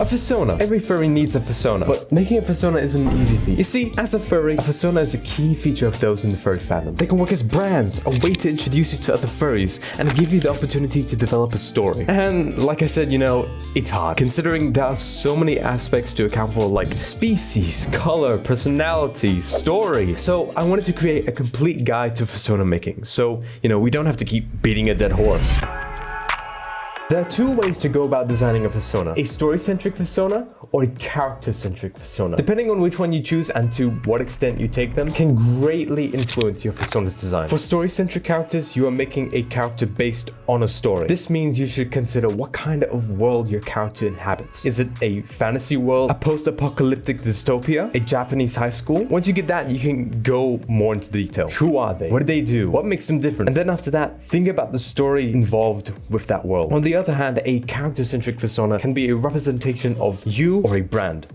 A Fursona. Every furry needs a Fursona, but making a Fursona isn't an easy feat. You see, as a furry, a Fursona is a key feature of those in the furry fandom. They can work as brands, a way to introduce you to other furries, and give you the opportunity to develop a story. And like I said, it's hard, considering there are so many aspects to account for, like species, color, personality, story. So I wanted to create a complete guide to Fursona making, so, we don't have to keep beating a dead horse. There are two ways to go about designing a Fursona: a story-centric Fursona or a character-centric Fursona. Depending on which one you choose and to what extent you take them can greatly influence your Fursona's design. For story-centric characters, you are making a character based on a story. This means you should consider what kind of world your character inhabits. Is it a fantasy world, a post-apocalyptic dystopia, a Japanese high school? Once you get that, you can go more into detail. Who are they? What do they do? What makes them different? And then after that, think about the story involved with that world. On the other hand, a character-centric Fursona can be a representation of you or a brand.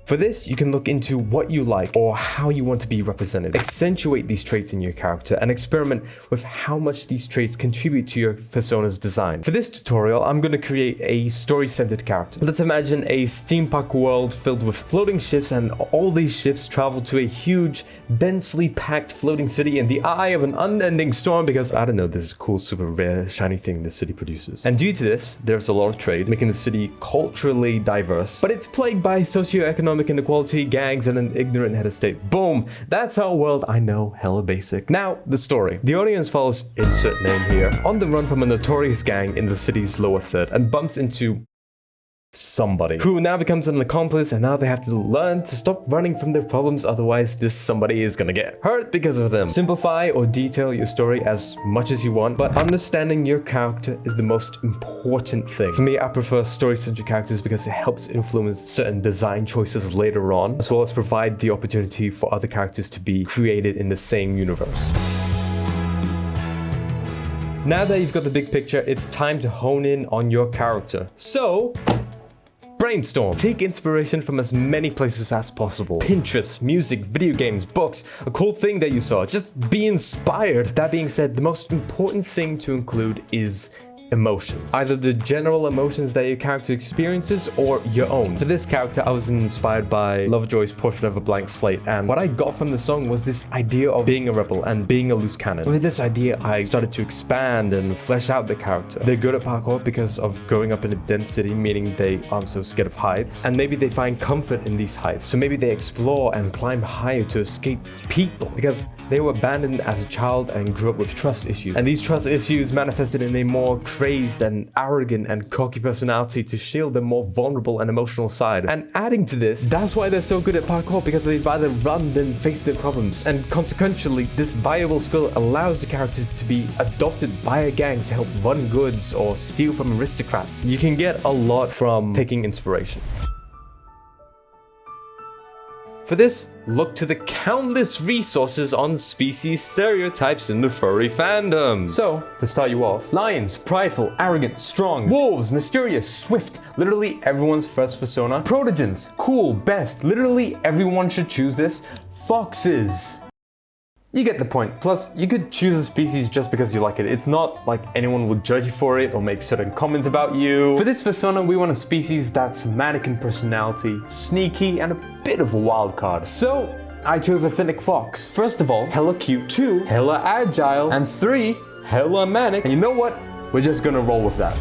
For this, you can look into what you like or how you want to be represented. Accentuate these traits in your character and experiment with how much these traits contribute to your Fursona's design. For this tutorial, I'm going to create a story-centered character. Let's imagine a steampunk world filled with floating ships, and all these ships travel to a huge, densely packed floating city in the eye of an unending storm because, I don't know, this is a cool, super rare, shiny thing the city produces. And due to this, there's a lot of trade, making the city culturally diverse, but it's plagued by socioeconomic inequality, gangs, and an ignorant head of state. Boom! That's our world. I know, hella basic. Now, the story. The audience follows insert name here on the run from a notorious gang in the city's lower third and bumps into somebody who now becomes an accomplice, and now they have to learn to stop running from their problems, otherwise this somebody is gonna get hurt because of them. Simplify or detail your story as much as you want, but understanding your character is the most important thing. For me, I prefer story-centric characters because it helps influence certain design choices later on, as well as provide the opportunity for other characters to be created in the same universe. Now that you've got the big picture, it's time to hone in on your character. So, brainstorm. Take inspiration from as many places as possible. Pinterest, music, video games, books, a cool thing that you saw. Just be inspired. That being said, the most important thing to include is emotions. Either the general emotions that your character experiences or your own. For this character, I was inspired by Lovejoy's Portrait of a Blank Slate, and what I got from the song was this idea of being a rebel and being a loose cannon. With this idea, I started to expand and flesh out the character. They're good at parkour because of growing up in a dense city, meaning they aren't so scared of heights, and maybe they find comfort in these heights. So maybe they explore and climb higher to escape people because they were abandoned as a child and grew up with trust issues. And these trust issues manifested in a more crazed and arrogant and cocky personality to shield their more vulnerable and emotional side. And adding to this, that's why they're so good at parkour, because they'd rather run than face their problems. And consequently, this viable skill allows the character to be adopted by a gang to help run goods or steal from aristocrats. You can get a lot from taking inspiration. For this, look to the countless resources on species stereotypes in the furry fandom. So, to start you off, lions, prideful, arrogant, strong. Wolves, mysterious, swift, literally everyone's first Fursona. Protogens, cool, best, literally everyone should choose this. Foxes. You get the point. Plus, you could choose a species just because you like it. It's not like anyone will judge you for it or make certain comments about you. For this Fursona, we want a species that's mannequin personality, sneaky, and a bit of a wild card. So, I chose a Finnick fox. First of all, hella cute. 2, hella agile. And 3, hella manic. And you know what? We're just gonna roll with that.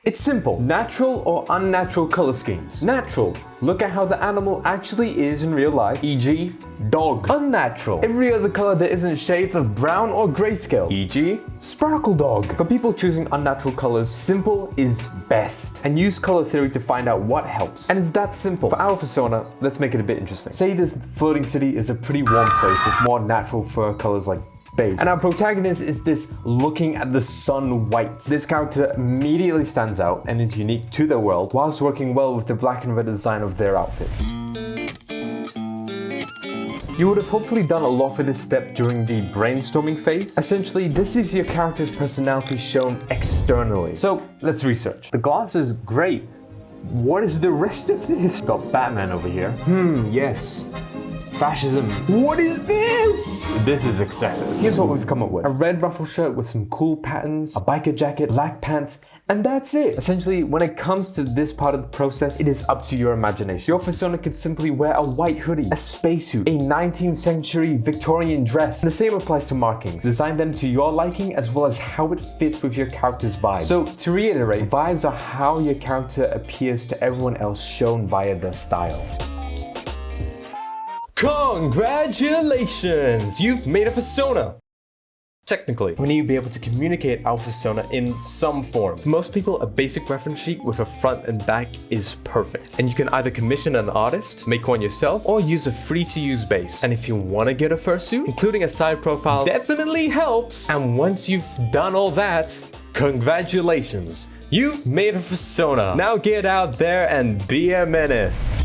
It's simple. Natural or unnatural color schemes. Natural. Look at how the animal actually is in real life, e.g. dog. Unnatural. Every other color that isn't shades of brown or grayscale, e.g. sparkle dog. For people choosing unnatural colors, simple is best. And use color theory to find out what helps. And it's that simple. For our Fursona, let's make it a bit interesting. Say this floating city is a pretty warm place with more natural fur colors like beige. And our protagonist is this looking at the sun white. This character immediately stands out and is unique to their world, whilst working well with the black and red design of their outfit. You would have hopefully done a lot for this step during the brainstorming phase. Essentially, this is your character's personality shown externally. So let's research. The glass is great. What is the rest of this? Got Batman over here. Yes. Fascism. What is this? This is excessive. Here's what we've come up with. A red ruffle shirt with some cool patterns, a biker jacket, black pants, And that's it. Essentially, when it comes to this part of the process, it is up to your imagination. Your Fursona could simply wear a white hoodie, a spacesuit, a 19th century Victorian dress. And the same applies to markings. Design them to your liking as well as how it fits with your character's vibe. So to reiterate, vibes are how your character appears to everyone else shown via their style. Congratulations! You've made a Fursona! Technically, we need to be able to communicate our Fursona in some form. For most people, a basic reference sheet with a front and back is perfect. And you can either commission an artist, make one yourself, or use a free-to-use base. And if you want to get a fursuit, including a side profile definitely helps. And once you've done all that, congratulations! You've made a Fursona! Now get out there and be a menace!